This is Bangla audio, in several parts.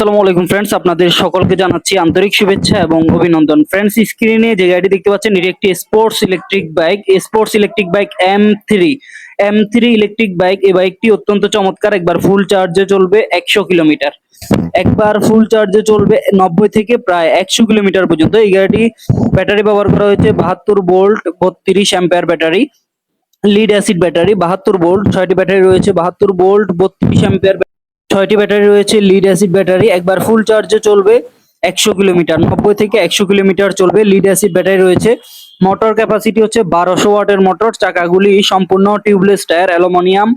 আসসালামু আলাইকুম ফ্রেন্ডস, আপনাদের সকলকে জানাচ্ছি আন্তরিক শুভেচ্ছা এবং অভিনন্দন। ফ্রেন্ডস, স্ক্রিনে যে গাড়িটি দেখতে পাচ্ছেন এটি একটি sports electric bike M three electric bike. এই বাইকটি অত্যন্ত চমৎকার। একবার ফুল চার্জে চলবে 100 কিলোমিটার, একবার ফুল চার্জে চলবে 90 থেকে প্রায় 100 কিলোমিটার পর্যন্ত। এই গাড়িটি ব্যাটারি ব্যবহার করা হয়েছে 72 volt 32 ampere battery, lead acid battery 72 volt. 6টি ব্যাটারি রয়েছে 72 ভোল্ট 32 অ্যাম্পিয়ার, 6টি ব্যাটারি রয়েছে লিড অ্যাসিড ব্যাটারি। একবার ফুল চার্জে চলবে 100 কিলোমিটার, 90 থেকে 100 কিলোমিটার চলবে। লিড অ্যাসিড ব্যাটারি রয়েছে। মোটর ক্যাপাসিটি হচ্ছে 1200 ওয়াটের মোটর। চাকাগুলি সম্পূর্ণ tubeless tyre, aluminium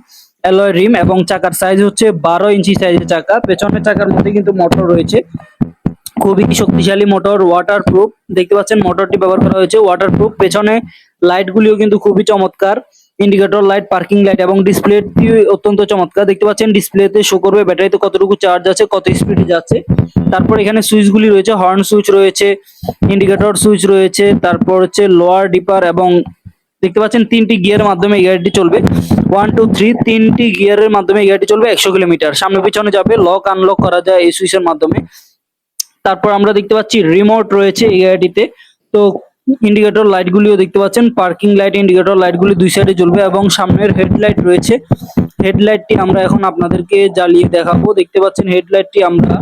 alloy rim এবং চাকার সাইজ হচ্ছে 12 ইঞ্চি সাইজের চাকা। পেছনের চাকার মধ্যে কিন্তু মোটর রয়েছে, খুবই শক্তিশালী মোটর, ওয়াটারপ্রুফ। দেখতে পাচ্ছেন মোটরটি ব্যবহার করা হয়েছে ওয়াটারপ্রুফ। পেছনে লাইটগুলিও কিন্তু খুবই চমৎকার, ইন্ডিকেটর লাইট, পার্কিং লাইট এবং ডিসপ্লেটি অত্যন্ত চমৎকার। দেখতে পাচ্ছেন ডিসপ্লেতে শো করবে ব্যাটারিতে কতটুকু চার্জ আছে, কত স্পিডে যাচ্ছে। তারপর এখানে সুইচগুলি রয়েছে, হর্ন সুইচ রয়েছে, ইন্ডিকেটর সুইচ রয়েছে, তারপর হচ্ছে লোয়ার ডিপার এবং দেখতে পাচ্ছেন 3টি গিয়ারের মাধ্যমে এই গাড়িটি চলবে। 1 2 3 3টি গিয়ারের মাধ্যমে এই গাড়িটি চলবে 100 কিলোমিটার। সামনে পিছনে যাবে, লক আনলক করা যায় এই সুইচের মাধ্যমে। তারপর আমরা দেখতে পাচ্ছি রিমোট রয়েছে এই গাড়িটিতে। তো ইন্ডিকেটর লাইটগুলিও দেখতে পাচ্ছেন, পার্কিং লাইট, ইন্ডিকেটর লাইটগুলি দুই সাইডে জ্বলবে এবং সামনের হেডলাইট রয়েছে। হেডলাইটটি আমরা এখন আপনাদেরকে জ্বালিয়ে দেখাবো। দেখতে পাচ্ছেন হেডলাইটটি আমরা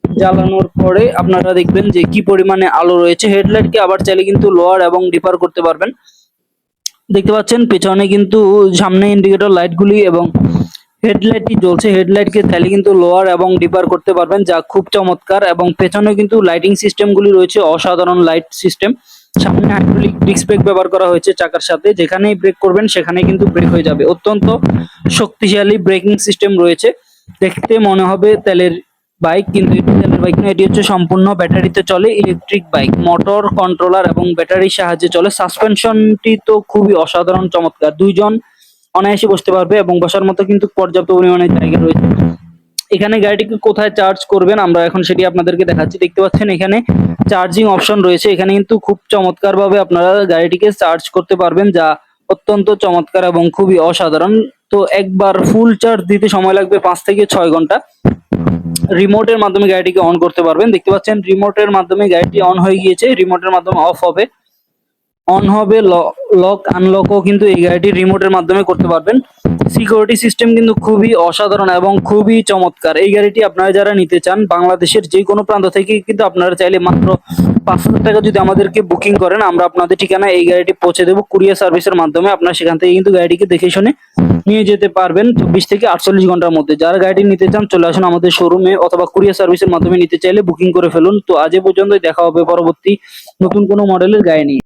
জ্বালানোর পরে আপনারা দেখবেন যে কি পরিমাণে আলো রয়েছে। হেডলাইটকে আবার চাইলে কিন্তু লোয়ার এবং ডিপার করতে পারবেন। দেখতে পাচ্ছেন পেছনে কিন্তু সামনে ইন্ডিকেটর লাইটগুলি এবং হেডলাইটটি জ্বলছে। হেডলাইটকে চাইলে কিন্তু লোয়ার এবং ডিপার করতে পারবেন, যা খুব চমৎকার। এবং পেছনে কিন্তু লাইটিং সিস্টেমগুলি রয়েছে, অসাধারণ লাইট সিস্টেম। সামনে হাইড্রোলিক ডিস্ক ব্রেক ব্যবহার করা হয়েছে চাকার সাথে, যেখানেই ব্রেক করবেন সেখানেই কিন্তু ব্রেক হয়ে যাবে। অত্যন্ত শক্তিশালী ব্রেকিং সিস্টেম রয়েছে। দেখতে মনে হবে তেলের বাইক, কিন্তু এটি তেলের বাইক নয়, এটি হচ্ছে সম্পূর্ণ ব্যাটারিতে চলে ইলেকট্রিক বাইক। মোটর কন্ট্রোলার এবং ব্যাটারির সাহায্যে চলে। সাসপেনশনটি তো খুবই অসাধারণ চমৎকার, দুইজন অনায়াসে বসতে পারবে এবং বসার মতো কিন্তু পর্যাপ্ত পরিমাণে জায়গা রয়েছে। এখানে গাড়িটিকে কোথায় চার্জ করবেন আমরা এখন সেটি আপনাদেরকে দেখাচ্ছি। দেখতে পাচ্ছেন এখানে চার্জিং অপশন রয়েছে। এখানে কিন্তু খুব চমৎকার ভাবে আপনারা গাড়িটিকে চার্জ করতে পারবেন, যা অত্যন্ত চমৎকার এবং খুবই অসাধারণ। তো একবার ফুল চার্জ দিতে সময় লাগবে 5 থেকে 6 ঘন্টা। রিমোটের মাধ্যমে গাড়িটিকে অন করতে পারবেন। দেখতে পাচ্ছেন রিমোটের মাধ্যমে গাড়িটি অন হয়ে গিয়েছে, রিমোটের মাধ্যমে অফ হবে, অন হবে। লক আনলকও কিন্তু এই গাড়িটির রিমোটের মাধ্যমে করতে পারবেন। সিকিউরিটি সিস্টেম কিন্তু খুবই অসাধারণ এবং খুবই চমৎকার। এই গাড়িটি আপনারা যারা নিতে চান বাংলাদেশের যে কোনো প্রান্ত থেকে কিন্তু আপনারা চাইলে মাত্র 5,000 টাকা যদি আমাদেরকে বুকিং করেন, আমরা আপনাদের ঠিকানায় এই গাড়িটি পৌঁছে দেবো কুরিয়ার সার্ভিসের মাধ্যমে। আপনারা সেখান থেকে কিন্তু গাড়িটিকে দেখে শুনে নিয়ে যেতে পারবেন 24 থেকে 48 ঘন্টার মধ্যে। যারা গাড়িটি নিতে চান চলে আসুন আমাদের শোরুমে, অথবা কুরিয়ার সার্ভিসের মাধ্যমে নিতে চাইলে বুকিং করে ফেলুন। তো আজ এ পর্যন্তই, দেখা হবে পরবর্তী নতুন কোনো মডেলের গাড়ি নিয়ে।